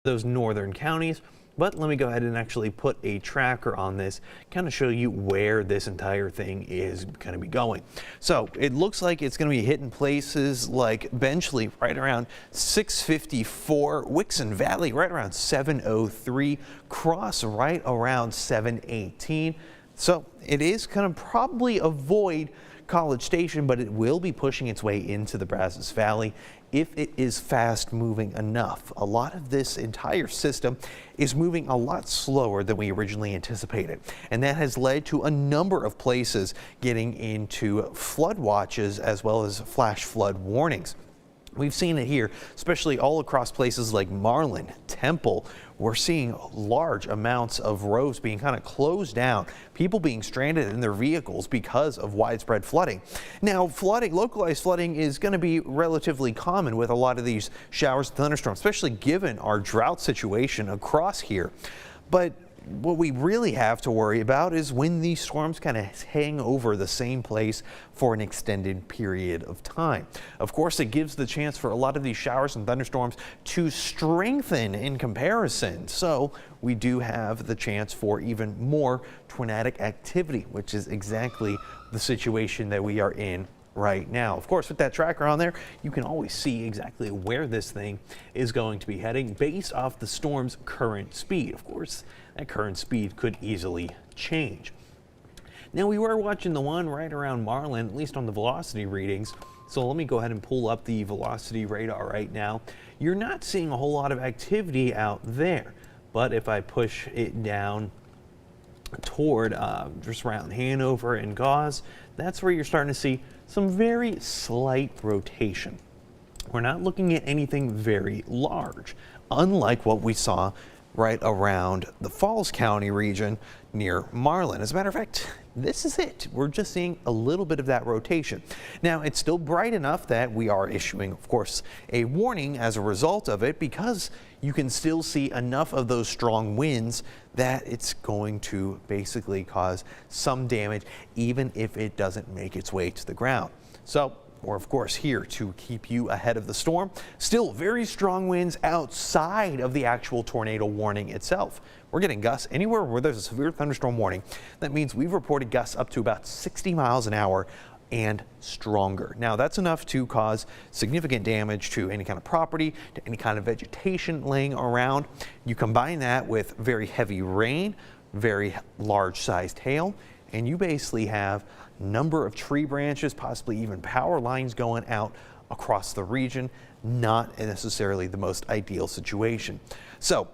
those northern counties. But let me go ahead and actually put a tracker on this, kind of show you where this entire thing is going to be going. So it looks like it's going to be hitting places like Benchley right around 654, Wixon Valley right around 703, Cross right around 718. So it is going to probably avoid College Station, but it will be pushing its way into the Brazos Valley if it is fast moving enough. A lot of this entire system is moving a lot slower than we originally anticipated, and that has led to a number of places getting into flood watches as well as flash flood warnings. We've seen it here, especially all across places like Marlin, Temple. We're seeing large amounts of roads being kind of closed down, people being stranded in their vehicles because of widespread flooding. Now, localized flooding is going to be relatively common with a lot of these showers and thunderstorms, especially given our drought situation across here. But what we really have to worry about is when these storms kind of hang over the same place for an extended period of time. Of course, it gives the chance for a lot of these showers and thunderstorms to strengthen in comparison. So we do have the chance for even more tornadic activity, which is exactly the situation that we are in right now. Of course, with that tracker on there, you can always see exactly where this thing is going to be heading based off the storm's current speed. Of course, that current speed could easily change. Now, we were watching the one right around Marlin, at least on the velocity readings. So let me go ahead and pull up the velocity radar right now. You're not seeing a whole lot of activity out there, but if I push it down toward just around Hanover and Gauze, that's where you're starting to see some very slight rotation. We're not looking at anything very large, unlike what we saw right around the Falls County region near Marlin. As a matter of fact, this is it. We're just seeing a little bit of that rotation. Now, it's still bright enough that we are issuing, of course, a warning as a result of it, because you can still see enough of those strong winds that it's going to basically cause some damage, even if it doesn't make its way to the ground. So we're of course here to keep you ahead of the storm. Still very strong winds outside of the actual tornado warning itself. We're getting gusts anywhere where there's a severe thunderstorm warning. That means we've reported gusts up to about 60 miles an hour and stronger. Now, that's enough to cause significant damage to any kind of property, to any kind of vegetation laying around. You combine that with very heavy rain, very large sized hail, and you basically have a number of tree branches, possibly even power lines going out across the region. Not necessarily the most ideal situation. So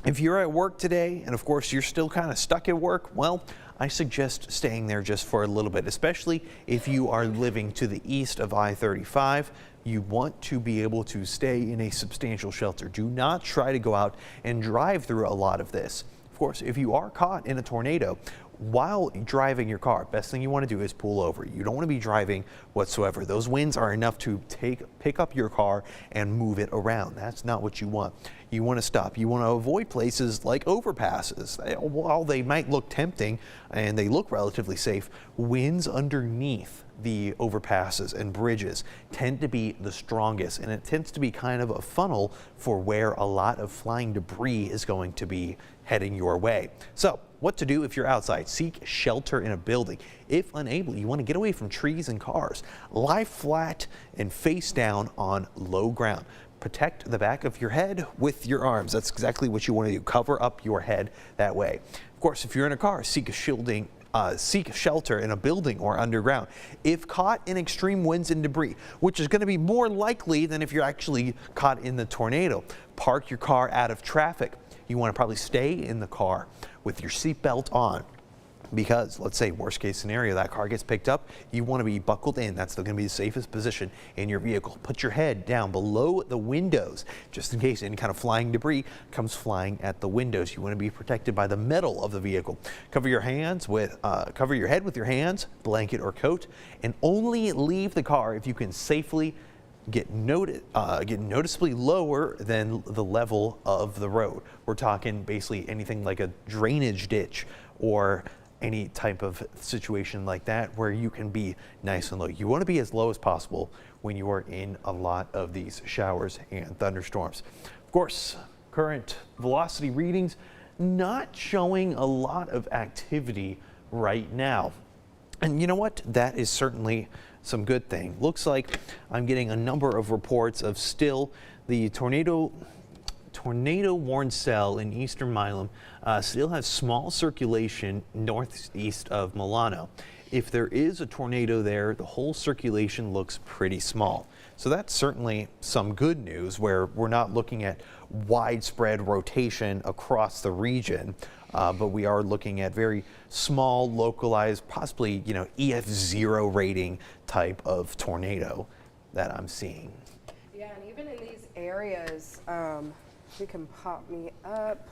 if you're at work today, and of course you're still kind of stuck at work, well, I suggest staying there just for a little bit, especially if you are living to the east of I-35. You want to be able to stay in a substantial shelter. Do not try to go out and drive through a lot of this. Of course, if you are caught in a tornado while driving your car, best thing you want to do is pull over. You don't want to be driving whatsoever. Those winds are enough to pick up your car and move it around. That's not what you want. You want to stop. You want to avoid places like overpasses. While they might look tempting and they look relatively safe, winds underneath the overpasses and bridges tend to be the strongest, and it tends to be kind of a funnel for where a lot of flying debris is going to be heading your way. So what to do if you're outside? Seek shelter in a building. If unable, you want to get away from trees and cars. Lie flat and face down on low ground. Protect the back of your head with your arms. That's exactly what you want to do. Cover up your head that way. Of course, if you're in a car, seek shelter in a building or underground. If caught in extreme winds and debris, which is going to be more likely than if you're actually caught in the tornado, park your car out of traffic. You want to probably stay in the car with your seatbelt on, because let's say worst case scenario, that car gets picked up, you want to be buckled in. That's still going to be the safest position in your vehicle. Put your head down below the windows just in case any kind of flying debris comes flying at the windows. You want to be protected by the metal of the vehicle. Cover your head with your hands, blanket or coat, and only leave the car if you can safely get noticeably lower than the level of the road. We're talking basically anything like a drainage ditch or any type of situation like that where you can be nice and low. You want to be as low as possible when you are in a lot of these showers and thunderstorms. Of course, Current velocity readings not showing a lot of activity right now. And you know what? That is certainly some good thing. Looks like I'm getting a number of reports of still the tornado warned cell in eastern Milam still has small circulation northeast of Milano. If there is a tornado there, the whole circulation looks pretty small. So that's certainly some good news where we're not looking at widespread rotation across the region, but we are looking at very small, localized, possibly, EF0 rating type of tornado that I'm seeing. Yeah, and even in these areas, you can pop me up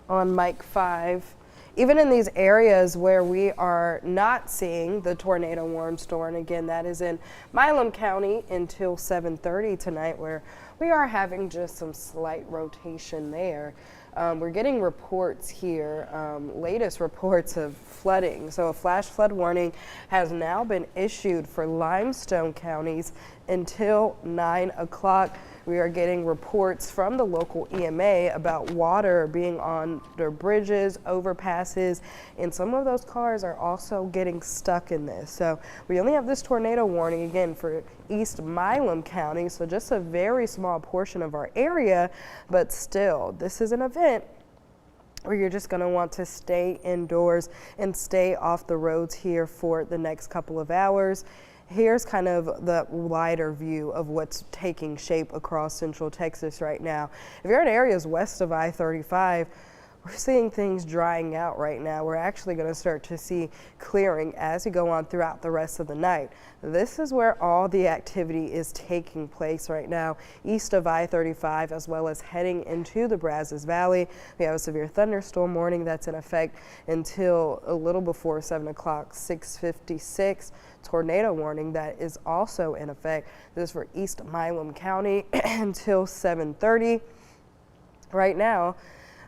on mic 5. Even in these areas where we are not seeing the tornado warn storm, again, that is in Milam County until 7:30 tonight, where we are having just some slight rotation there. We're getting reports here, latest reports of flooding. So a flash flood warning has now been issued for limestone counties until 9 o'clock. We are getting reports from the local EMA about water being on their bridges, overpasses, and some of those cars are also getting stuck in this. So we only have this tornado warning again for East Milam County, so just a very small portion of our area, but still, this is an event where you're just going to want to stay indoors and stay off the roads here for the next couple of hours. Here's kind of the wider view of what's taking shape across central Texas right now. If you're in areas west of I-35, we're seeing things drying out right now. We're actually going to start to see clearing as we go on throughout the rest of the night. This is where all the activity is taking place right now, east of I-35, as well as heading into the Brazos Valley. We have a severe thunderstorm warning that's in effect until a little before 7 o'clock, 6:56. Tornado warning that is also in effect. This is for East Milam County until 7:30. Right now,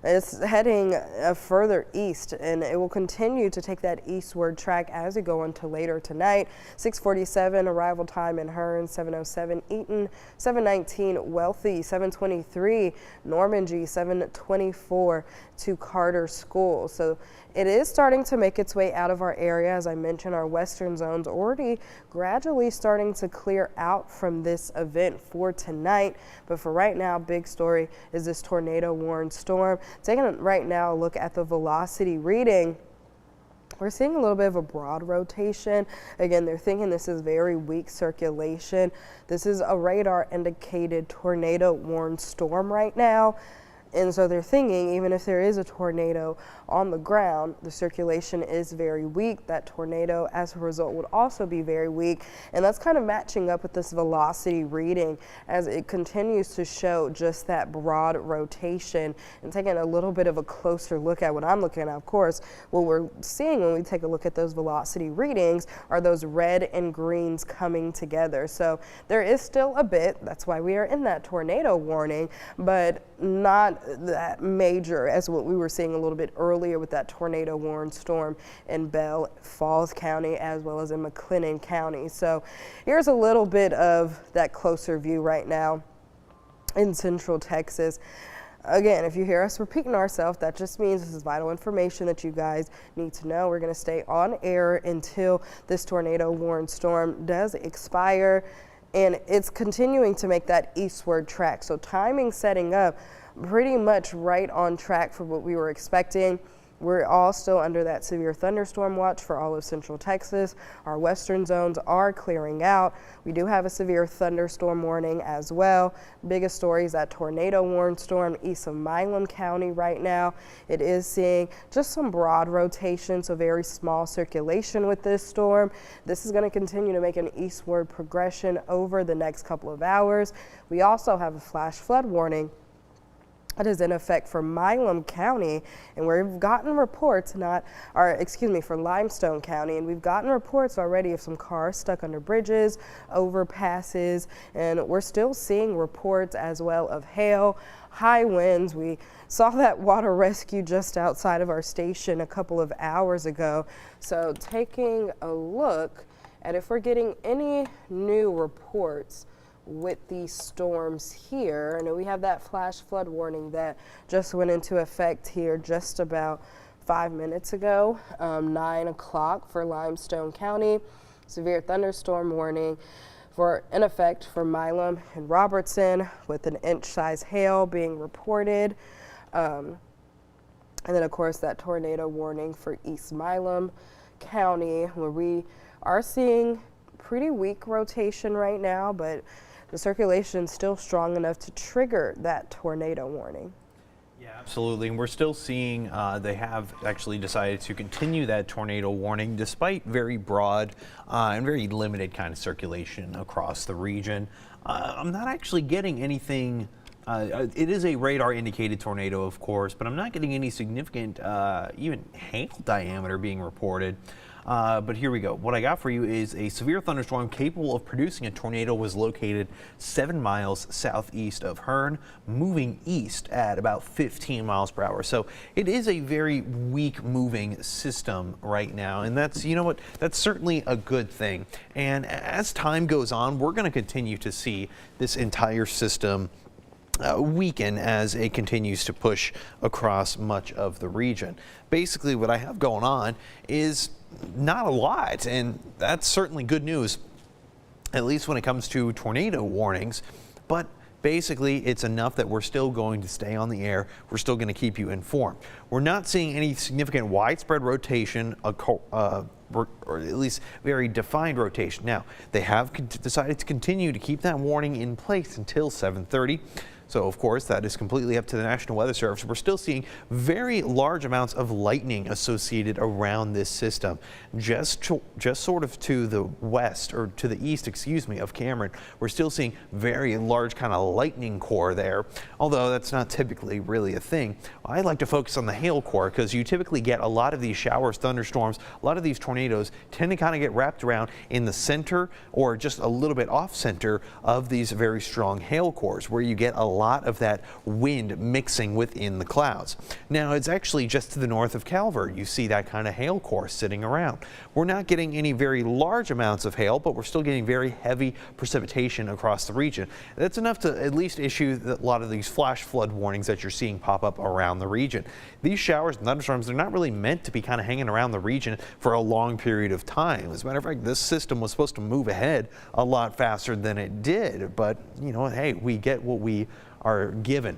it's heading further east, and it will continue to take that eastward track as we go into later tonight. 6:47 arrival time in Hearn, 7:07 Eaton, 7:19 Wealthy, 7:23 Normandy, 7:24 to Carter School. So it is starting to make its way out of our area. As I mentioned, our western zone's already gradually starting to clear out from this event for tonight. But for right now, big story is this tornado warned storm. Taking right now a look at the velocity reading, we're seeing a little bit of a broad rotation. Again, they're thinking this is very weak circulation. This is a radar indicated tornado warned storm right now. And so they're thinking even if there is a tornado on the ground, the circulation is very weak. That tornado, as a result, would also be very weak. And that's kind of matching up with this velocity reading as it continues to show just that broad rotation. And taking a little bit of a closer look at what I'm looking at, of course, what we're seeing when we take a look at those velocity readings are those red and greens coming together. So there is still a bit, that's why we are in that tornado warning, but not that major as what we were seeing a little bit earlier with that tornado warned storm in Bell Falls County as well as in McLennan County. So here's a little bit of that closer view right now in central Texas. Again, if you hear us repeating ourselves, that just means this is vital information that you guys need to know. We're going to stay on air until this tornado warned storm does expire. And it's continuing to make that eastward track. So timing setting up pretty much right on track for what we were expecting. We're all still under that severe thunderstorm watch for all of central Texas. Our western zones are clearing out. We do have a severe thunderstorm warning as well. Biggest story is that tornado warned storm east of Milam County right now. It is seeing just some broad rotation, so very small circulation with this storm. This is going to continue to make an eastward progression over the next couple of hours. We also have a flash flood warning that is in effect for Milam County, and we've gotten reports for Limestone County, and we've gotten reports already of some cars stuck under bridges, overpasses, and we're still seeing reports as well of hail, high winds. We saw that water rescue just outside of our station a couple of hours ago. So taking a look at if we're getting any new reports with these storms here. I know we have that flash flood warning that just went into effect here just about 5 minutes ago, 9 o'clock for Limestone County. Severe thunderstorm warning in effect for Milam and Robertson, with an inch-size hail being reported. And then, of course, that tornado warning for East Milam County, where we are seeing pretty weak rotation right now, but the circulation is still strong enough to trigger that tornado warning. Yeah, absolutely. And we're still seeing they have actually decided to continue that tornado warning despite very broad and very limited kind of circulation across the region. I'm not actually getting anything. It is a radar indicated tornado, of course, but I'm not getting any significant even hail diameter being reported. But here we go. What I got for you is a severe thunderstorm capable of producing a tornado was located 7 miles southeast of Hearn, moving east at about 15 miles per hour. So it is a very weak moving system right now. And that's, you know what, that's certainly a good thing. And as time goes on, we're going to continue to see this entire system weaken as it continues to push across much of the region. Basically, what I have going on is not a lot, and that's certainly good news, at least when it comes to tornado warnings. But basically, it's enough that we're still going to stay on the air. We're still going to keep you informed. We're not seeing any significant widespread rotation, or at least very defined rotation. Now, they have decided to continue to keep that warning in place until 7:30. So, of course, that is completely up to the National Weather Service. We're still seeing very large amounts of lightning associated around this system. Just sort of to the west, or to the east, excuse me, of Cameron, we're still seeing very large kind of lightning core there, although that's not typically really a thing. I like to focus on the hail core because you typically get a lot of these showers, thunderstorms, a lot of these tornadoes tend to kind of get wrapped around in the center or just a little bit off center of these very strong hail cores, where you get a lot of that wind mixing within the clouds. Now, it's actually just to the north of Calvert. You see that kind of hail core sitting around. We're not getting any very large amounts of hail, but we're still getting very heavy precipitation across the region. That's enough to at least issue a lot of these flash flood warnings that you're seeing pop up around the region. These showers and thunderstorms, they're not really meant to be kind of hanging around the region for a long period of time. As a matter of fact, this system was supposed to move ahead a lot faster than it did, but you know, hey, we get what we are given.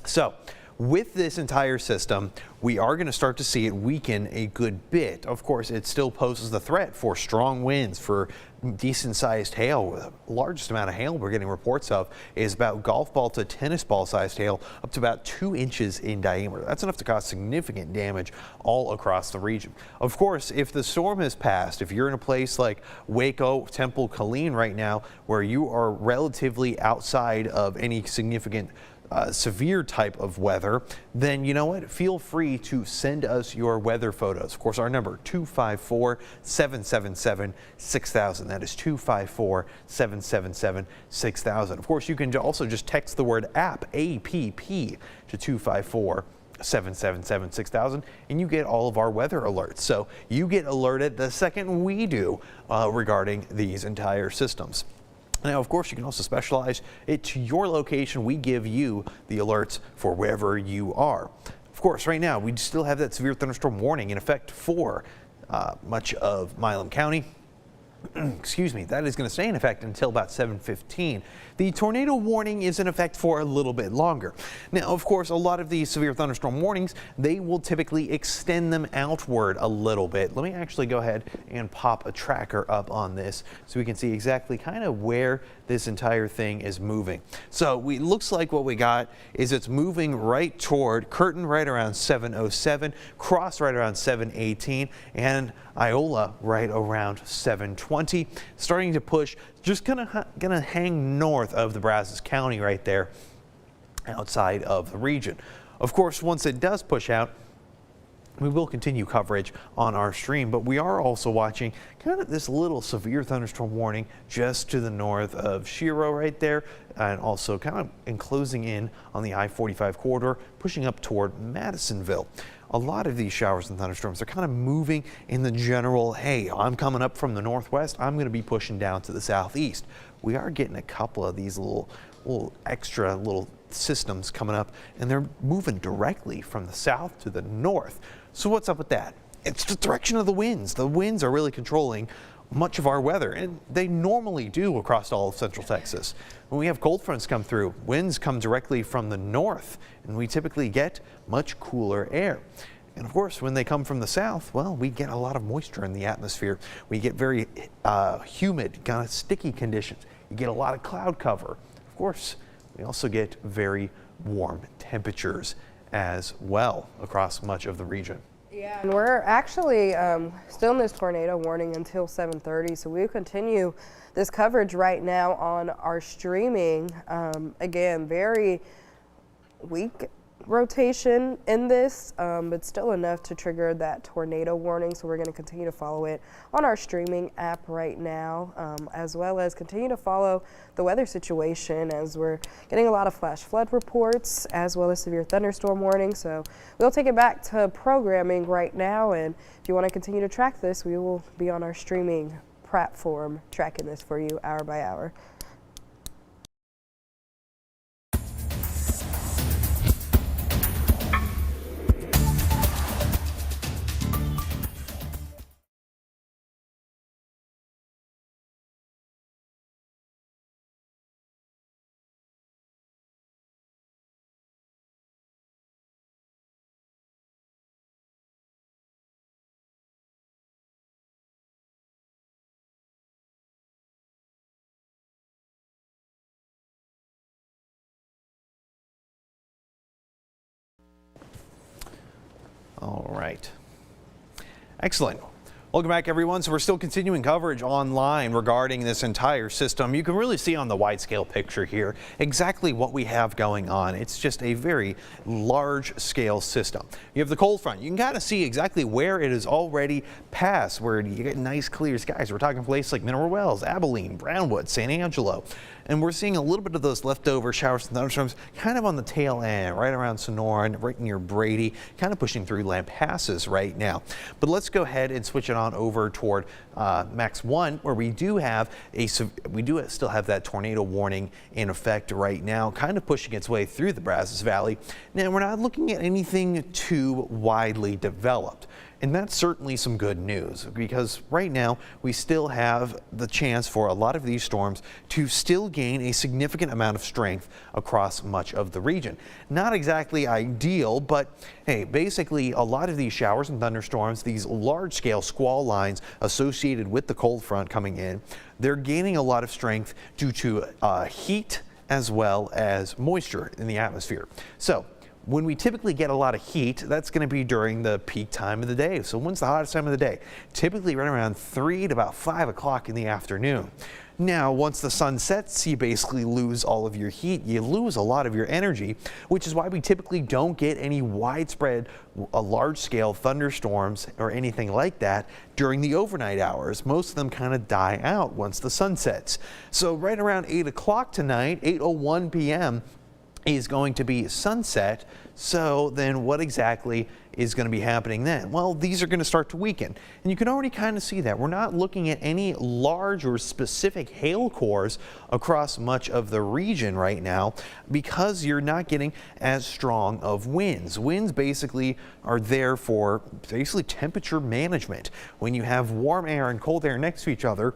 So with this entire system, we are going to start to see it weaken a good bit. Of course, it still poses the threat for strong winds, for decent sized hail. The largest amount of hail we're getting reports of is about golf ball to tennis ball sized hail, up to about 2 inches in diameter. That's enough to cause significant damage all across the region. Of course, if the storm has passed, if you're in a place like Waco, Temple, Killeen right now, where you are relatively outside of any significant severe type of weather, then you know what? Feel free to send us your weather photos. Of course, our number 254-777-6000. That is 254-777-6000. Of course, you can also just text the word app, APP, to 254-777-6000, and you get all of our weather alerts. So you get alerted the second we do regarding these entire systems. Now, of course, you can also specialize it to your location. We give you the alerts for wherever you are. Of course, right now, we still have that severe thunderstorm warning in effect for much of Milam County. Excuse me, that is going to stay in effect until about 7:15. The tornado warning is in effect for a little bit longer. Now, of course, a lot of these severe thunderstorm warnings, they will typically extend them outward a little bit. Let me actually go ahead and pop a tracker up on this so we can see exactly kind of where this entire thing is moving. So it looks like what we got is it's moving right toward Curtin right around 7:07, Cross right around 7:18, and Iola right around 7:20, starting to push, just gonna hang north of the Brazos County right there, outside of the region. Of course, once it does push out, We will continue coverage on our stream, but we are also watching kind of this little severe thunderstorm warning just to the north of Shiro right there, and also kind of enclosing in on the I-45 corridor, pushing up toward Madisonville. A lot of these showers and thunderstorms are kind of moving in the general, hey, I'm coming up from the northwest, I'm going to be pushing down to the southeast. We are getting a couple of these little extra little systems coming up, and they're moving directly from the south to the north. So what's up with that? It's the direction of the winds. The winds are really controlling much of our weather, and they normally do across all of central Texas. When we have cold fronts come through, winds come directly from the north, and we typically get much cooler air. And of course, when they come from the south, well, we get a lot of moisture in the atmosphere. We get very humid, kind of sticky conditions. You get a lot of cloud cover. Of course, we also get very warm temperatures as well across much of the region. Yeah, and we're actually still in this tornado warning until 7:30, so we'll continue this coverage right now on our streaming. Again, very weak rotation in this, but still enough to trigger that tornado warning, so we're going to continue to follow it on our streaming app right now, as well as continue to follow the weather situation as we're getting a lot of flash flood reports as well as severe thunderstorm warnings. So we'll take it back to programming right now, and if you want to continue to track this, we will be on our streaming platform tracking this for you hour by hour. All right. Excellent. Welcome back, everyone. So we're still continuing coverage online regarding this entire system. You can really see on the wide scale picture here exactly what we have going on. It's just a very large scale system. You have the cold front. You can kind of see exactly where it is already passed, where you get nice clear skies. We're talking places like Mineral Wells, Abilene, Brownwood, San Angelo. And we're seeing a little bit of those leftover showers and thunderstorms kind of on the tail end, right around Sonoran, right near Brady, kind of pushing through Lampasas right now. But let's go ahead and switch it on over toward Max 1, where we do still have that tornado warning in effect right now, kind of pushing its way through the Brazos Valley. Now, we're not looking at anything too widely developed. And that's certainly some good news, because right now we still have the chance for a lot of these storms to still gain a significant amount of strength across much of the region. Not exactly ideal, but hey, basically a lot of these showers and thunderstorms, these large scale squall lines associated with the cold front coming in, they're gaining a lot of strength due to heat as well as moisture in the atmosphere. So when we typically get a lot of heat, that's going to be during the peak time of the day. So when's the hottest time of the day? Typically right around 3 to about 5 o'clock in the afternoon. Now, once the sun sets, you basically lose all of your heat. You lose a lot of your energy, which is why we typically don't get any widespread, large-scale thunderstorms or anything like that during the overnight hours. Most of them kind of die out once the sun sets. So right around 8 o'clock tonight, 8:01 p.m., is going to be sunset. So then what exactly is going to be happening then? Well, these are going to start to weaken, and you can already kind of see that. We're not looking at any large or specific hail cores across much of the region right now, because you're not getting as strong of winds. Winds basically are there for basically temperature management. When you have warm air and cold air next to each other,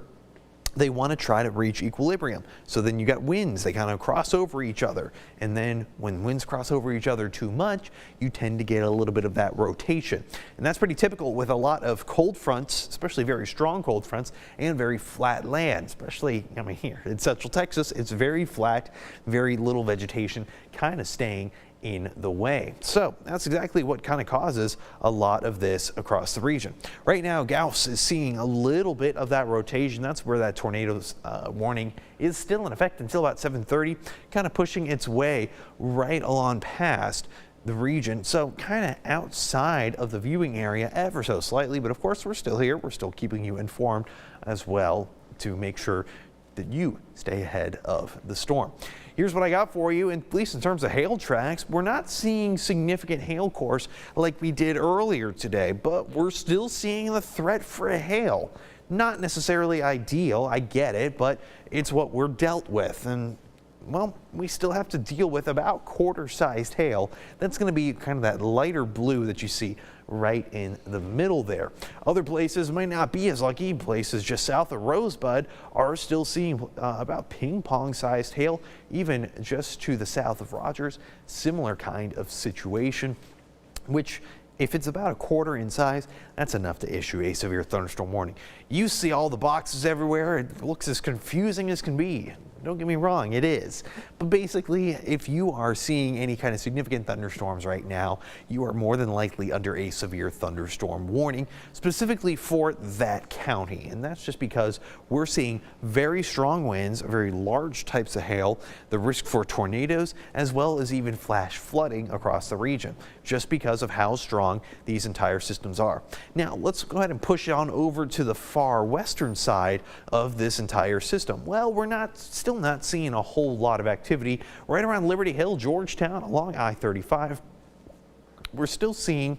they want to try to reach equilibrium. So then you got winds, they kind of cross over each other. And then when winds cross over each other too much, you tend to get a little bit of that rotation. And that's pretty typical with a lot of cold fronts, especially very strong cold fronts and very flat land, especially, I mean, here in Central Texas, it's very flat, very little vegetation kind of staying in the way. So that's exactly what kind of causes a lot of this across the region. Right now, Gauss is seeing a little bit of that rotation. That's where that tornado warning is still in effect until about 7:30, kind of pushing its way right along past the region, so kind of outside of the viewing area ever so slightly, but of course we're still here. We're still keeping you informed as well to make sure that you stay ahead of the storm. Here's what I got for you, and at least in terms of hail tracks, we're not seeing significant hail course like we did earlier today, but we're still seeing the threat for a hail. Not necessarily ideal, I get it, but it's what we're dealt with. And well, we still have to deal with about quarter-sized hail. That's going to be kind of that lighter blue that you see right in the middle there. Other places might not be as lucky. Places just south of Rosebud are still seeing about ping-pong-sized hail, even just to the south of Rogers. Similar kind of situation, which if it's about a quarter in size, that's enough to issue a severe thunderstorm warning. You see all the boxes everywhere. It looks as confusing as can be. Don't get me wrong, it is. But basically, if you are seeing any kind of significant thunderstorms right now, you are more than likely under a severe thunderstorm warning, specifically for that county. And that's just because we're seeing very strong winds, very large types of hail, the risk for tornadoes, as well as even flash flooding across the region, just because of how strong these entire systems are. Now, let's go ahead and push on over to the far western side of this entire system. Well, we're still not seeing a whole lot of activity right around Liberty Hill, Georgetown, along I-35. We're still seeing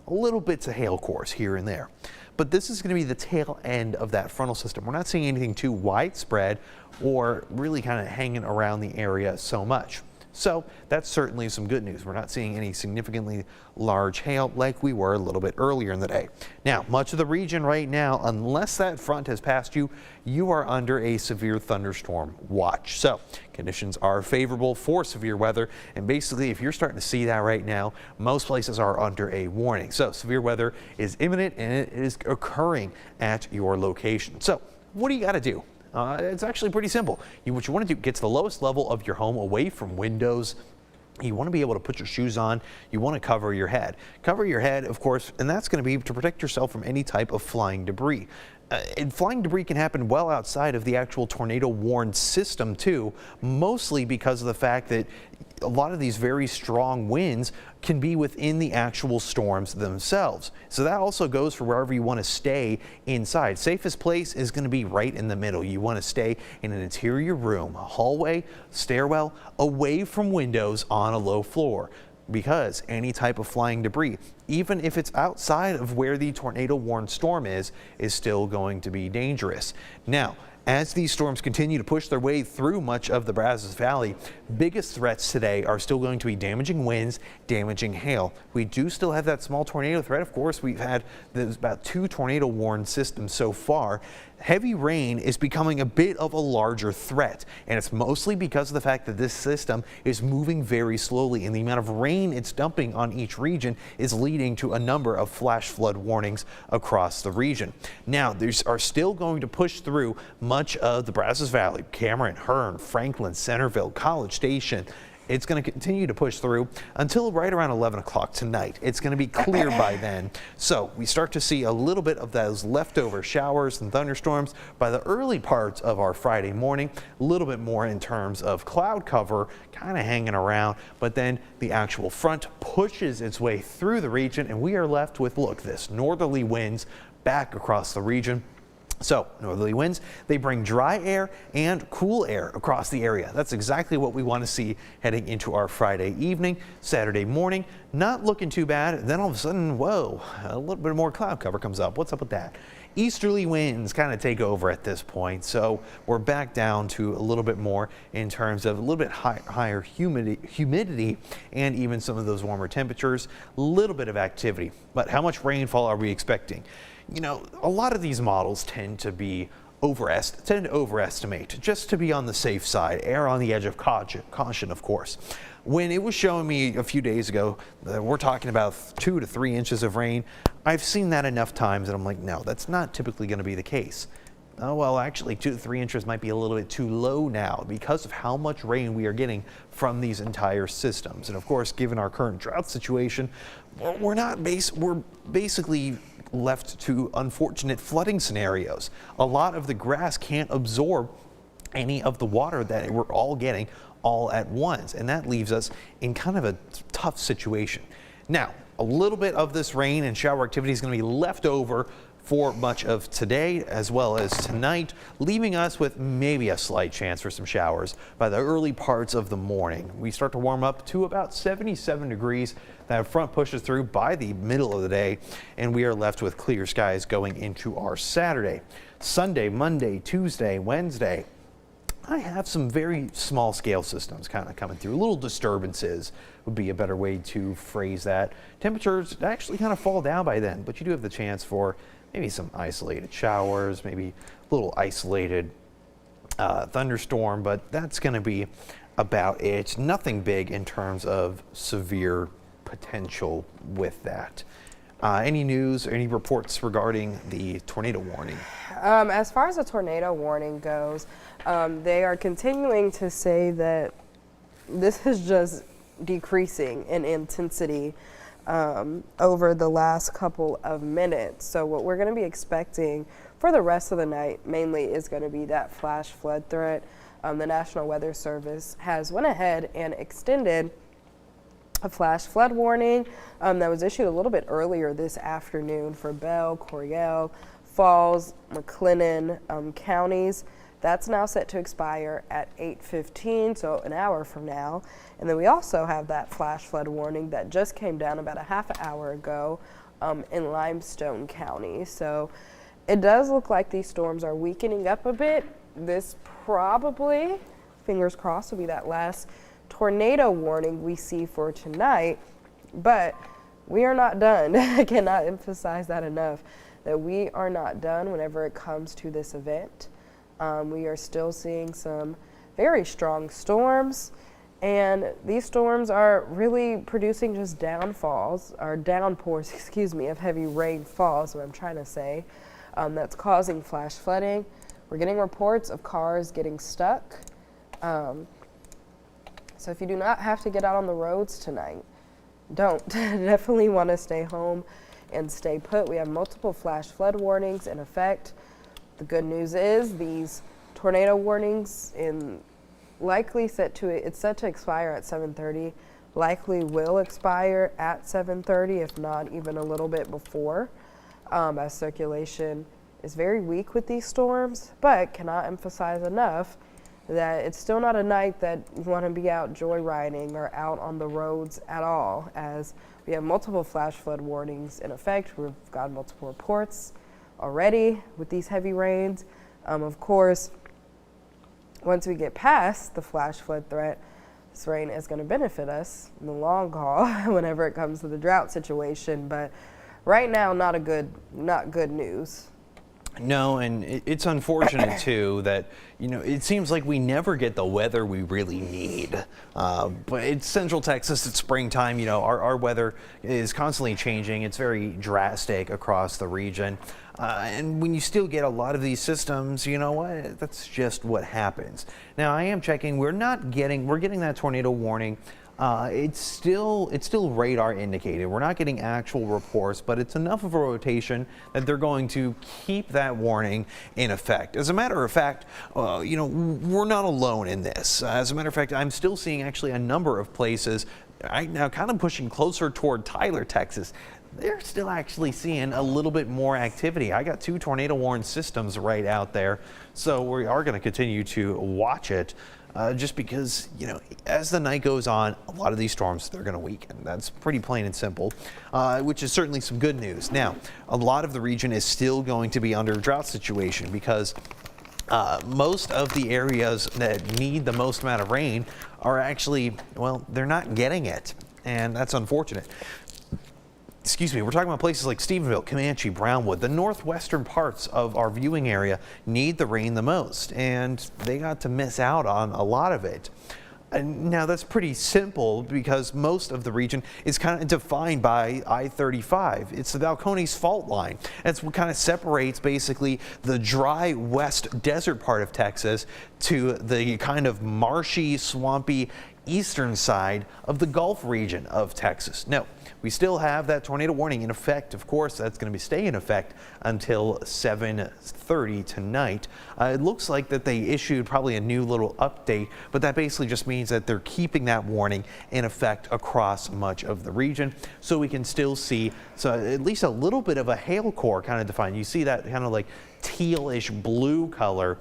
a little bits of hail course here and there, but this is going to be the tail end of that frontal system. We're not seeing anything too widespread or really kind of hanging around the area so much. So that's certainly some good news. We're not seeing any significantly large hail like we were a little bit earlier in the day. Now, much of the region right now, unless that front has passed you, you are under a severe thunderstorm watch. So conditions are favorable for severe weather. And basically, if you're starting to see that right now, most places are under a warning. So severe weather is imminent and it is occurring at your location. So what do you got to do? It's actually pretty simple. What you want to do, get to the lowest level of your home, away from windows. You want to be able to put your shoes on. You want to cover your head. Cover your head, of course, and that's going to be to protect yourself from any type of flying debris. And flying debris can happen well outside of the actual tornado warned system too, mostly because of the fact that a lot of these very strong winds can be within the actual storms themselves. So that also goes for wherever you want to stay inside. Safest place is going to be right in the middle. You want to stay in an interior room, a hallway, stairwell, away from windows on a low floor, because any type of flying debris, even if it's outside of where the tornado warned storm is still going to be dangerous. Now, as these storms continue to push their way through much of the Brazos Valley, biggest threats today are still going to be damaging winds, damaging hail. We do still have that small tornado threat. Of course, there's about 2 tornado warned systems so far. Heavy rain is becoming a bit of a larger threat, and it's mostly because of the fact that this system is moving very slowly, and the amount of rain it's dumping on each region is leading to a number of flash flood warnings across the region. Now, these are still going to push through much of the Brazos Valley, Cameron, Hearn, Franklin, Centerville, College Station. It's going to continue to push through until right around 11 o'clock tonight. It's going to be clear by then. So we start to see a little bit of those leftover showers and thunderstorms by the early parts of our Friday morning. A little bit more in terms of cloud cover kind of hanging around, but then the actual front pushes its way through the region, and we are left with, look, this northerly winds back across the region. So northerly winds, they bring dry air and cool air across the area. That's exactly what we want to see heading into our Friday evening, Saturday morning. Not looking too bad. Then all of a sudden, whoa, a little bit more cloud cover comes up. What's up with that? Easterly winds kind of take over at this point. So we're back down to a little bit more in terms of a little bit higher humidity and even some of those warmer temperatures, a little bit of activity. But how much rainfall are we expecting? You know, a lot of these models tend to overestimate, just to be on the safe side, err on the edge of caution, of course. When it was showing me a few days ago that we're talking about 2 to 3 inches of rain, I've seen that enough times, and I'm like, no, that's not typically going to be the case. Oh, well, actually 2 to 3 inches might be a little bit too low now because of how much rain we are getting from these entire systems. And of course, given our current drought situation, we're basically left to unfortunate flooding scenarios. A lot of the grass can't absorb any of the water that we're all getting all at once, and that leaves us in kind of a tough situation. Now, a little bit of this rain and shower activity is going to be left over for much of today as well as tonight, leaving us with maybe a slight chance for some showers by the early parts of the morning. We start to warm up to about 77 degrees. That front pushes through by the middle of the day, and we are left with clear skies going into our Saturday. Sunday, Monday, Tuesday, Wednesday, I have some very small scale systems kind of coming through. Little disturbances would be a better way to phrase that. Temperatures actually kind of fall down by then, but you do have the chance for maybe some isolated showers, maybe a little isolated thunderstorm, but that's going to be about it. Nothing big in terms of severe potential with that. Any news or any reports regarding the tornado warning? As far as the tornado warning goes, they are continuing to say that this is just decreasing in intensity over the last couple of minutes. So what we're going to be expecting for the rest of the night mainly is going to be that flash flood threat. The National Weather Service has went ahead and extended a flash flood warning that was issued a little bit earlier this afternoon for Bell, Coryell, Falls, McLennan counties. That's now set to expire at 8:15, so an hour from now. And then we also have that flash flood warning that just came down about a half hour ago in Limestone County. So it does look like these storms are weakening up a bit. This probably, fingers crossed, will be that last tornado warning we see for tonight, but we are not done. I cannot emphasize that enough, that we are not done whenever it comes to this event. We are still seeing some very strong storms, and these storms are really producing just downpours, of heavy rainfall is what I'm trying to say, that's causing flash flooding. We're getting reports of cars getting stuck. So if you do not have to get out on the roads tonight, don't. Definitely want to stay home and stay put. We have multiple flash flood warnings in effect. The good news is these tornado warnings it's set to expire at 7:30. Likely will expire at 7:30, if not even a little bit before, as circulation is very weak with these storms, but cannot emphasize enough that it's still not a night that you want to be out joyriding or out on the roads at all, as we have multiple flash flood warnings in effect. We've got multiple reports already with these heavy rains. Of course, once we get past the flash flood threat, this rain is going to benefit us in the long haul whenever it comes to the drought situation. But right now, not good news. No, and it's unfortunate too that, it seems like we never get the weather we really need. But it's Central Texas, it's springtime, our weather is constantly changing. It's very drastic across the region. And when you still get a lot of these systems, you know what? That's just what happens. Now, I am checking. We're getting that tornado warning. It's still radar indicated. We're not getting actual reports, but it's enough of a rotation that they're going to keep that warning in effect. As a matter of fact, we're not alone in this. As a matter of fact, I'm still seeing actually a number of places right now kind of pushing closer toward Tyler, Texas. They're still actually seeing a little bit more activity. I got 2 tornado warning systems right out there, so we are going to continue to watch it. Just because, as the night goes on, a lot of these storms, they're going to weaken. That's pretty plain and simple, which is certainly some good news. Now, a lot of the region is still going to be under a drought situation because most of the areas that need the most amount of rain are actually, they're not getting it, and that's unfortunate. Excuse me, we're talking about places like Stephenville, Comanche, Brownwood. The northwestern parts of our viewing area need the rain the most, and they got to miss out on a lot of it. And now that's pretty simple because most of the region is kind of defined by I-35. It's the Valcones fault line. That's what kind of separates basically the dry west desert part of Texas to the kind of marshy, swampy eastern side of the Gulf region of Texas. Now, we still have that tornado warning in effect. Of course, that's going to stay in effect until 7:30 tonight. It looks like that they issued probably a new little update, but that basically just means that they're keeping that warning in effect across much of the region. So we can still see at least a little bit of a hail core kind of defined. You see that kind of like tealish blue color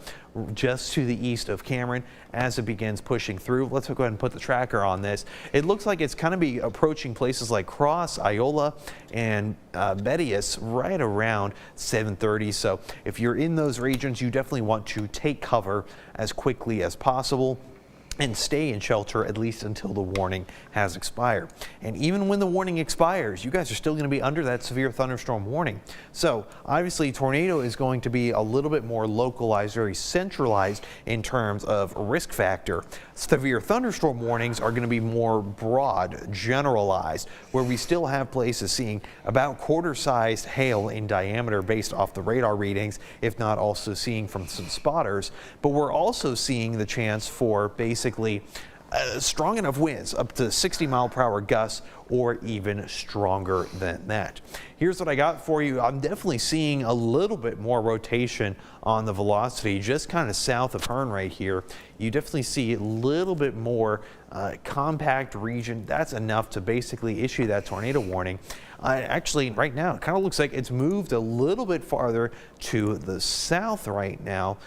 just to the east of Cameron as it begins pushing through. Let's go ahead and put the tracker on this. It looks like it's kind of be approaching places like Cross, Iola, and Bettius right around 7:30. So if you're in those regions, you definitely want to take cover as quickly as possible and stay in shelter at least until the warning has expired. And even when the warning expires, you guys are still going to be under that severe thunderstorm warning. So obviously tornado is going to be a little bit more localized, very centralized in terms of risk factor. Severe thunderstorm warnings are going to be more broad, generalized, where we still have places seeing about quarter-sized hail in diameter based off the radar readings, if not also seeing from some spotters. But we're also seeing the chance for basically strong enough winds up to 60-mile-per-hour gusts or even stronger than that. Here's what I got for you. I'm definitely seeing a little bit more rotation on the velocity just kind of south of Hearn right here. You definitely see a little bit more compact region. That's enough to basically issue that tornado warning. Actually, right now, it kind of looks like it's moved a little bit farther to the south right now,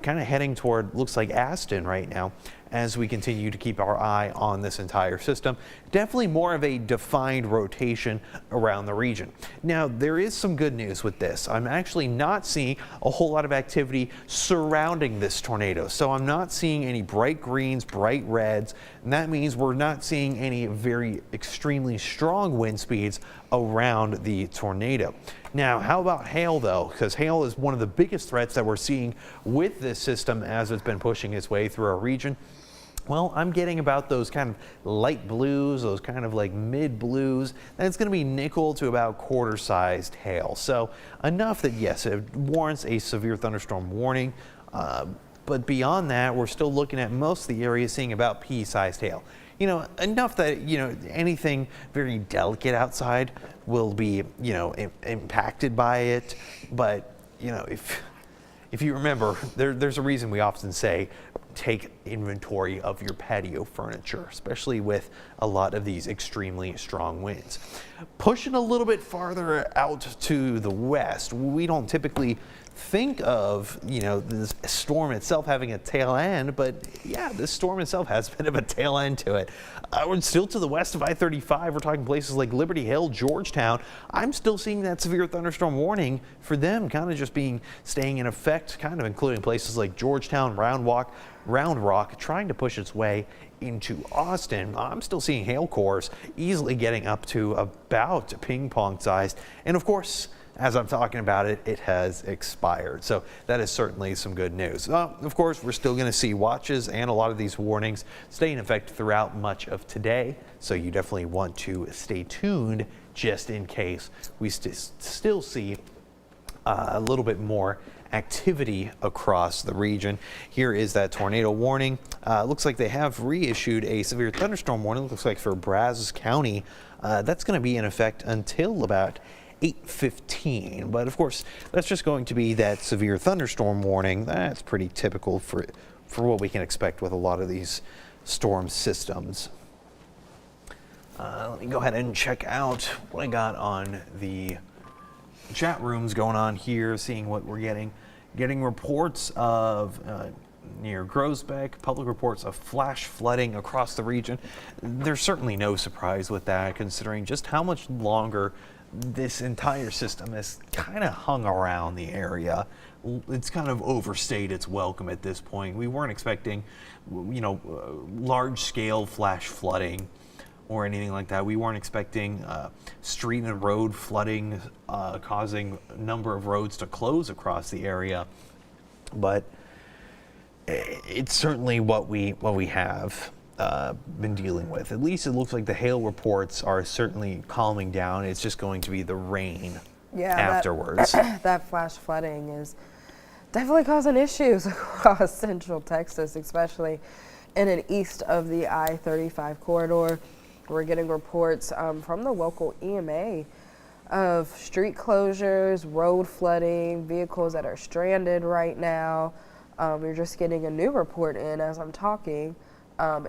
kind of heading toward, looks like Aston right now, as we continue to keep our eye on this entire system. Definitely more of a defined rotation around the region. Now, there is some good news with this. I'm actually not seeing a whole lot of activity surrounding this tornado. So I'm not seeing any bright greens, bright reds, and that means we're not seeing any very extremely strong wind speeds around the tornado. Now, how about hail though? Because hail is one of the biggest threats that we're seeing with this system as it's been pushing its way through our region. Well, I'm getting about those kind of light blues, those kind of like mid blues, and it's going to be nickel to about quarter-sized hail. So enough that, yes, it warrants a severe thunderstorm warning. But beyond that, we're still looking at most of the area seeing about pea-sized hail. You know, enough that, you know, anything very delicate outside will be, you know, impacted by it. But, you know, if you remember, there's a reason we often say take inventory of your patio furniture, especially with a lot of these extremely strong winds. Pushing a little bit farther out to the west, we don't typically think of, you know, this storm itself having a tail end, but yeah, this storm itself has a bit of a tail end to it. We're still to the west of I-35. We're talking places like Liberty Hill, Georgetown. I'm still seeing that severe thunderstorm warning for them kind of just staying in effect, kind of including places like Georgetown, Round Rock, trying to push its way into Austin. I'm still seeing hail cores easily getting up to about ping pong sized. And of course, as I'm talking about it, it has expired. So that is certainly some good news. Of course, we're still going to see watches and a lot of these warnings stay in effect throughout much of today. So you definitely want to stay tuned just in case we still see a little bit more activity across the region. Here is that tornado warning. Looks like they have reissued a severe thunderstorm warning. Looks like for Brazos County, that's going to be in effect until about 8:15, but of course that's just going to be that severe thunderstorm warning. That's pretty typical for what we can expect with a lot of these storm systems. Let me go ahead and check out what I got on the chat rooms going on here, seeing what we're getting reports of near Groesbeck, public reports of flash flooding across the region. There's certainly no surprise with that, considering just how much longer this entire system has kind of hung around the area. It's kind of overstayed its welcome at this point. We weren't expecting, you know, large-scale flash flooding or anything like that. We weren't expecting street and road flooding, causing a number of roads to close across the area. But it's certainly what we have been dealing with. At least it looks like the hail reports are certainly calming down. It's just going to be the rain afterwards. That flash flooding is definitely causing issues across central Texas, especially in and east of the I-35 corridor. We're getting reports from the local EMA of street closures, road flooding, vehicles that are stranded right now. We're just getting a new report in as I'm talking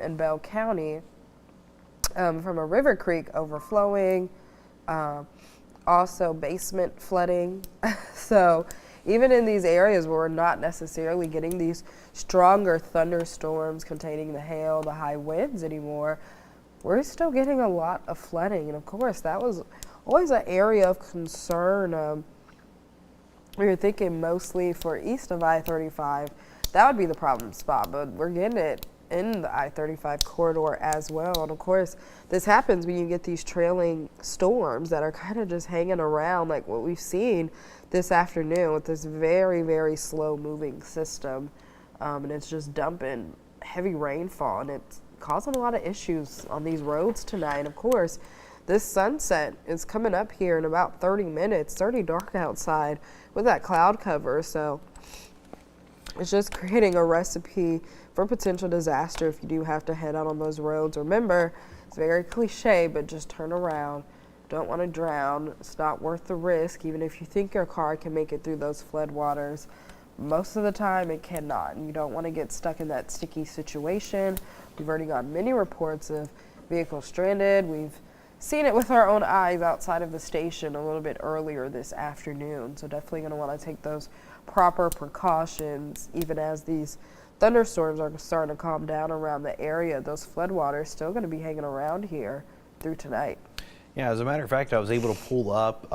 in Bell County from a river creek overflowing, also basement flooding. So even in these areas where we're not necessarily getting these stronger thunderstorms containing the hail, the high winds anymore, we're still getting a lot of flooding. And of course, that was always an area of concern. We were thinking mostly for east of I-35, that would be the problem spot, but we're getting it in the I-35 corridor as well. And of course, this happens when you get these trailing storms that are kind of just hanging around, like what we've seen this afternoon with this very, very slow moving system. And it's just dumping heavy rainfall, and it's causing a lot of issues on these roads tonight. And of course, this sunset is coming up here in about 30 minutes. It's already dark outside with that cloud cover, so it's just creating a recipe for potential disaster if you do have to head out on those roads. Remember, it's very cliche, but just turn around. Don't want to drown. It's not worth the risk, even if you think your car can make it through those flood waters. Most of the time, it cannot, and you don't want to get stuck in that sticky situation. We've already got many reports of vehicles stranded. We've seen it with our own eyes outside of the station a little bit earlier this afternoon. So definitely going to want to take those proper precautions, even as these thunderstorms are starting to calm down around the area. Those floodwaters still going to be hanging around here through tonight. Yeah, as a matter of fact, I was able to pull up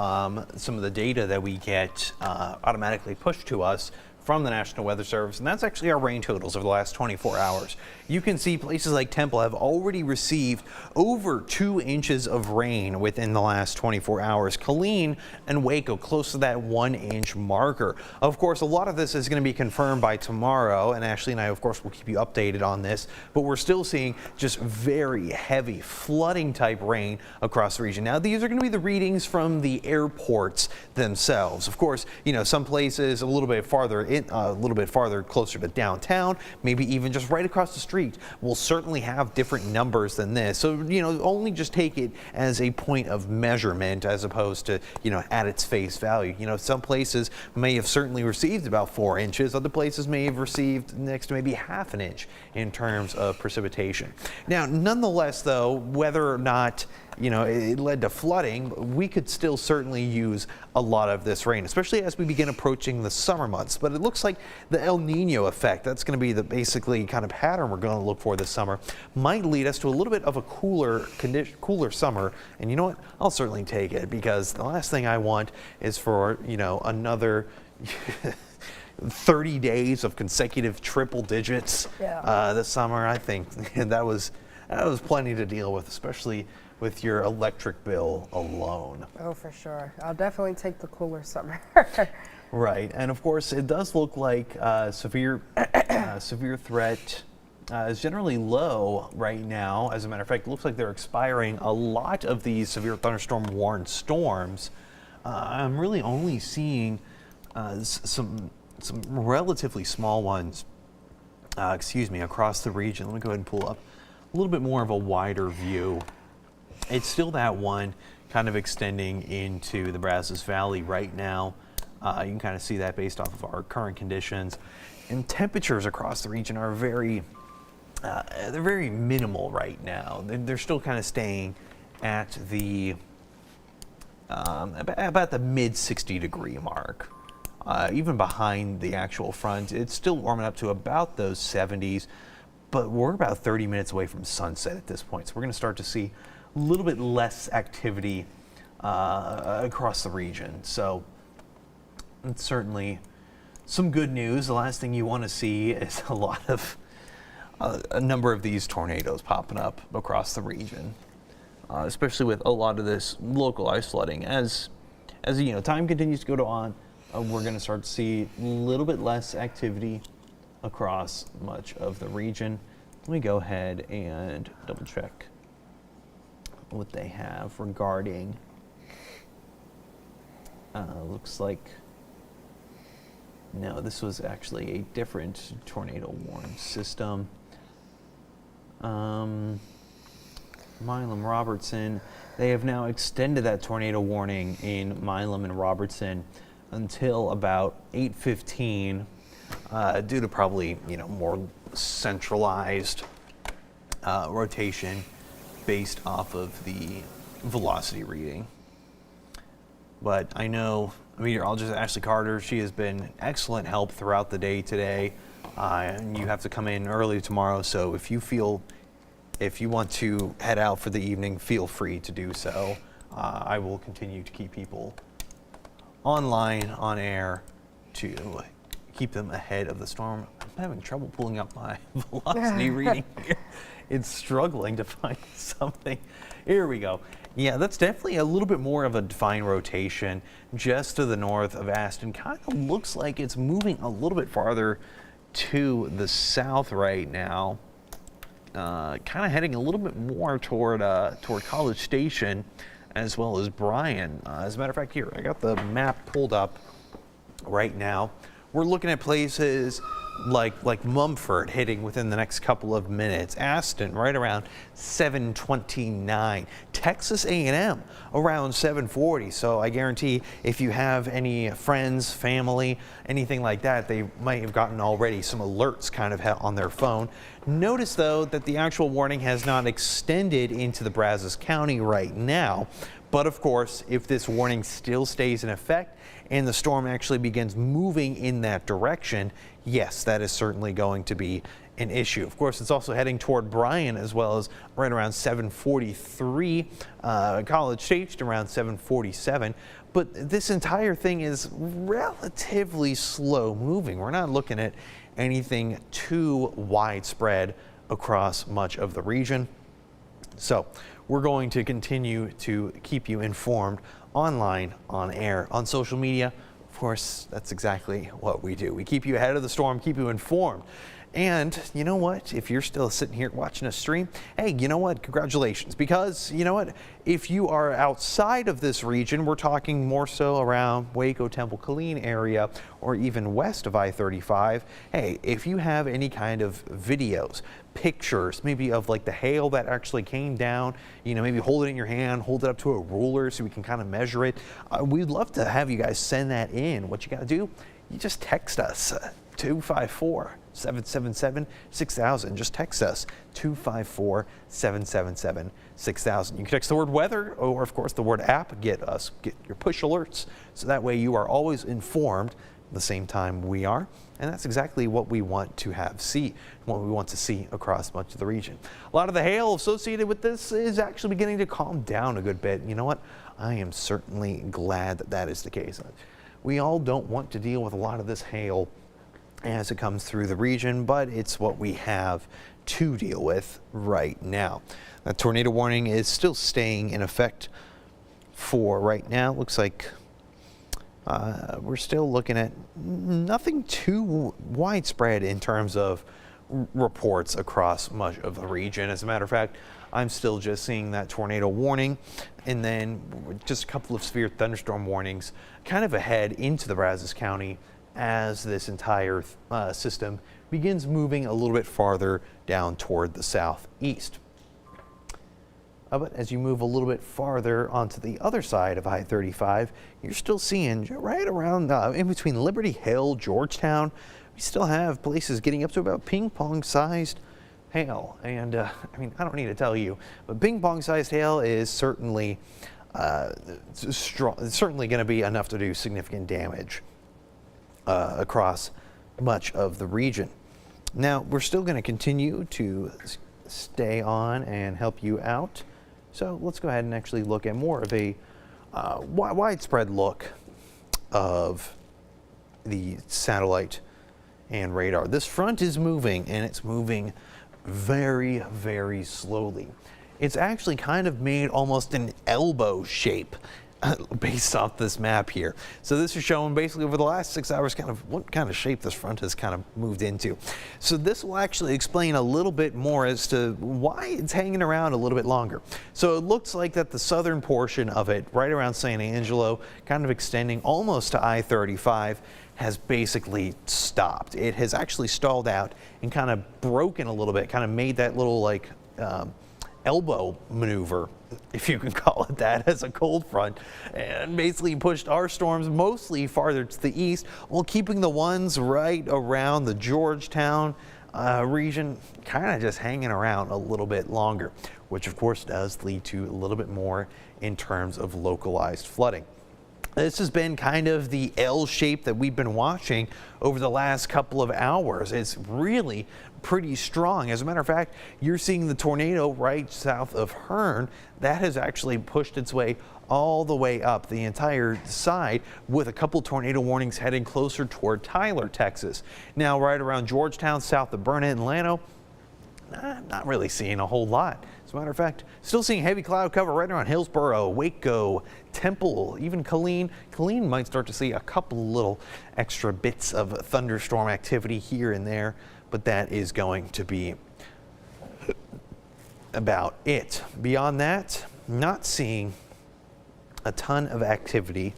some of the data that we get automatically pushed to us from the National Weather Service, and that's actually our rain totals over the last 24 hours. You can see places like Temple have already received over 2 inches of rain within the last 24 hours. Killeen and Waco close to that 1-inch marker. Of course, a lot of this is going to be confirmed by tomorrow, and Ashley and I, of course, will keep you updated on this, but we're still seeing just very heavy flooding type rain across the region. Now, these are going to be the readings from the airports themselves. Of course, you know, some places a little bit farther closer to downtown, maybe even just right across the street, will certainly have different numbers than this. So, you know, only just take it as a point of measurement as opposed to, you know, at its face value. You know, some places may have certainly received about 4 inches. Other places may have received next to maybe half an inch in terms of precipitation. Now, nonetheless, though, whether or not, you know, it led to flooding, we could still certainly use a lot of this rain, especially as we begin approaching the summer months. But it looks like the El Nino effect, that's going to be the basically kind of pattern we're going to look for this summer, might lead us to a little bit of a cooler summer. And you know what? I'll certainly take it, because the last thing I want is for, you know, another 30 days of consecutive triple digits this summer. I think that was plenty to deal with, especially with your electric bill alone. Oh, for sure. I'll definitely take the cooler summer. Right, and of course, it does look like severe threat is generally low right now. As a matter of fact, it looks like they're expiring a lot of these severe thunderstorm warned storms. I'm really only seeing some relatively small ones, across the region. Let me go ahead and pull up a little bit more of a wider view. It's still that one kind of extending into the Brazos Valley right now. You can kind of see that based off of our current conditions. And temperatures across the region are they're very minimal right now. They're still kind of staying at the about the mid 60 degree mark. Even behind the actual front, it's still warming up to about those 70s, but we're about 30 minutes away from sunset at this point. So we're going to start to see a little bit less activity across the region. So it's certainly some good news. The last thing you want to see is a number of these tornadoes popping up across the region, especially with a lot of this localized flooding. As you know, time continues to go on, we're going to start to see a little bit less activity across much of the region. Let me go ahead and double check what they have regarding, looks like, no, this was actually a different tornado warning system. Milam Robertson. They have now extended that tornado warning in Milam and Robertson until about 8:15, due to probably more centralized rotation based off of the velocity reading. But I know meteorologist Ashley Carter, she has been excellent help throughout the day today. And you have to come in early tomorrow, so if you want to head out for the evening, feel free to do so. I will continue to keep people online, on air, to keep them ahead of the storm. I'm having trouble pulling up my velocity reading here. It's struggling to find something. Here we go. Yeah, that's definitely a little bit more of a defined rotation just to the north of Aston. Kind of looks like it's moving a little bit farther to the south right now. Kind of heading a little bit more toward College Station as well as Bryan. As a matter of fact, here, I got the map pulled up right now. We're looking at places like Mumford hitting within the next couple of minutes. Aston right around 7:29. Texas A&M around 7:40. So I guarantee if you have any friends, family, anything like that, they might have gotten already some alerts kind of on their phone. Notice though that the actual warning has not extended into the Brazos County right now. But of course, if this warning still stays in effect and the storm actually begins moving in that direction, yes, that is certainly going to be an issue. Of course, it's also heading toward Bryan as well as right around 7:43, College Station around 7:47. But this entire thing is relatively slow moving. We're not looking at anything too widespread across much of the region. So we're going to continue to keep you informed online, on air, on social media. Of course, that's exactly what we do. We keep you ahead of the storm, keep you informed. And you know what? If you're still sitting here watching a stream, hey, you know what? Congratulations. Because you know what? If you are outside of this region, we're talking more so around Waco, Temple, Killeen area, or even west of I-35. Hey, if you have any kind of videos, pictures, maybe of like the hail that actually came down, maybe hold it in your hand, hold it up to a ruler so we can kind of measure it. We'd love to have you guys send that in. What you got to do, you just text us 254-777-6000. Just text us 254-777-6000. You can text the word weather or of course the word app. Get your push alerts so that way you are always informed at the same time we are. And that's exactly what we want to what we want to see across much of the region. A lot of the hail associated with this is actually beginning to calm down a good bit. You know what? I am certainly glad that that is the case. We all don't want to deal with a lot of this hail as it comes through the region, but it's what we have to deal with right now. That tornado warning is still staying in effect for right now. Looks like we're still looking at nothing too widespread in terms of reports across much of the region. As a matter of fact, I'm still just seeing that tornado warning and then just a couple of severe thunderstorm warnings kind of ahead into the Brazos County as this entire system begins moving a little bit farther down toward the southeast. But as you move a little bit farther onto the other side of I-35, you're still seeing right around in between Liberty Hill, Georgetown, we still have places getting up to about ping pong sized hail. And I don't need to tell you, but ping pong sized hail is certainly certainly going to be enough to do significant damage across much of the region. Now, we're still going to continue to stay on and help you out. So let's go ahead and actually look at more of a widespread look of the satellite and radar. This front is moving, and it's moving very, very slowly. It's actually kind of made almost an elbow shape based off this map here. So this is showing basically over the last 6 hours kind of what kind of shape this front has kind of moved into. So this will actually explain a little bit more as to why it's hanging around a little bit longer. So it looks like that the southern portion of it, right around San Angelo, kind of extending almost to I-35, has basically stopped. It has actually stalled out and kind of broken a little bit, kind of made that little like elbow maneuver, if you can call it that, as a cold front, and basically pushed our storms mostly farther to the east while keeping the ones right around the Georgetown region kind of just hanging around a little bit longer, which of course does lead to a little bit more in terms of localized flooding. This has been kind of the L shape that we've been watching over the last couple of hours. It's really pretty strong. As a matter of fact, you're seeing the tornado right south of Hearn. That has actually pushed its way all the way up the entire side, with a couple tornado warnings heading closer toward Tyler, Texas. Now right around Georgetown, south of Burnett and Llano, not really seeing a whole lot. As a matter of fact, still seeing heavy cloud cover right around Hillsboro, Waco, Temple, even Killeen. Killeen might start to see a couple little extra bits of thunderstorm activity here and there, but that is going to be about it. Beyond that, not seeing a ton of activity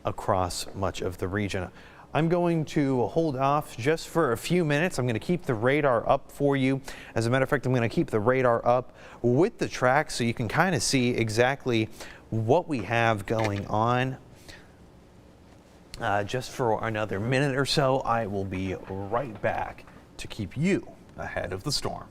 across much of the region. I'm going to hold off just for a few minutes. I'm going to keep the radar up for you. As a matter of fact, I'm going to keep the radar up with the track so you can kind of see exactly what we have going on. Just for another minute or so, I will be right back to keep you ahead of the storm.